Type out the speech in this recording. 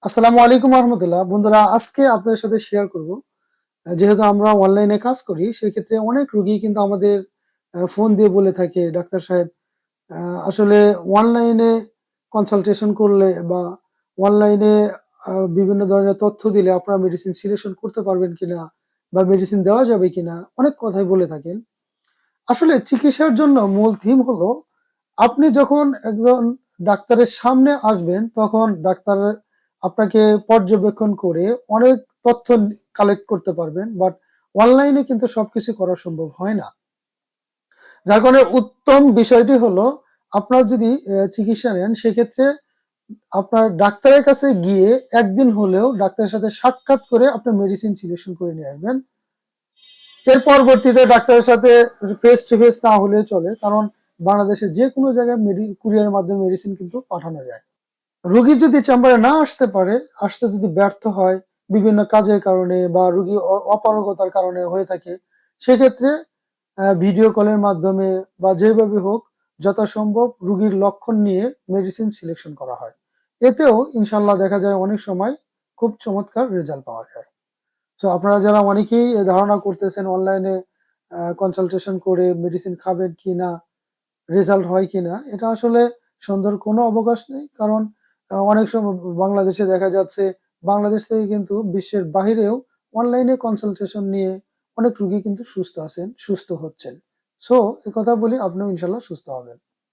আসসালামু আলাইকুম রহমতুল্লাহ। বন্ধুরা, আজকে আপনাদের সাথে শেয়ার করব, যেহেতু আমরা অনলাইনে কাজ করি সেই ক্ষেত্রে অনেক রোগী কিন্তু আমাদের ফোন দিয়ে বলে থাকে, ডাক্তার সাহেব আসলে অনলাইনে কনসালটেশন করলে বা অনলাইনে বিভিন্ন ধরনের তথ্য দিলে আপনারা মেডিসিন সিলেকশন করতে পারবেন কিনা বা মেডিসিন দেওয়া যাবে কিনা, অনেক কথাই বলে থাকেন। আসলে চিকিৎসার জন্য মূল থিম হলো, আপনি যখন একজন ডাক্তারের সামনে আসবেন তখন ডাক্তার আপনাকে পর্যবেক্ষণ করে অনেক তথ্য কালেক্ট করতে পারবেন, বাট অনলাইনে কিন্তু সবকিছু করা সম্ভব হয় না। যার কারণে উত্তম বিষয়টি হলো, আপনার যদি চিকিৎসা নেন সেক্ষেত্রে আপনার ডাক্তারের কাছে গিয়ে একদিন হলেও ডাক্তারের সাথে সাক্ষাৎ করে আপনার মেডিসিন সিলেকশন করে নিয়ে আসবেন। এর পরবর্তীতে ডাক্তারের সাথে ফেস টু ফেস না হলে চলে, কারণ বাংলাদেশে যে কোনো জায়গায় কুরিয়ারের মাধ্যমে মেডিসিন কিন্তু পাঠানো যায়। রোগী যদি চেম্বারে না আসতে পারে, আসতে যদি ব্যর্থ হয় বিভিন্ন কাজের কারণে বা রোগী অপারগতার কারণে হয়ে থাকে, সেক্ষেত্রে ভিডিও কলের মাধ্যমে বা যেভাবে হোক যথাসম্ভব রোগীর লক্ষণ নিয়ে মেডিসিন সিলেকশন করা হয়। এতেও ইনশাল্লাহ দেখা যায় অনেক সময় খুব চমৎকার রেজাল্ট পাওয়া যায়। তো আপনারা যারা অনেকেই ধারণা করতেছেন অনলাইনে কনসালটেশন করে মেডিসিন খাবেন কিনা, রেজাল্ট হয় কিনা, এটা আসলে সন্দেহের কোনো অবকাশ নেই। কারণ অনেক সময় বাংলাদেশে দেখা যাচ্ছে, বাংলাদেশ থেকে কিন্তু বিশ্বের বাহিরেও অনলাইনে কনসালটেশন নিয়ে অনেক রোগী কিন্তু সুস্থ আছেন, সুস্থ হচ্ছেন। সো কথা বলি, আপনিও ইনশাল্লাহ সুস্থ হবেন।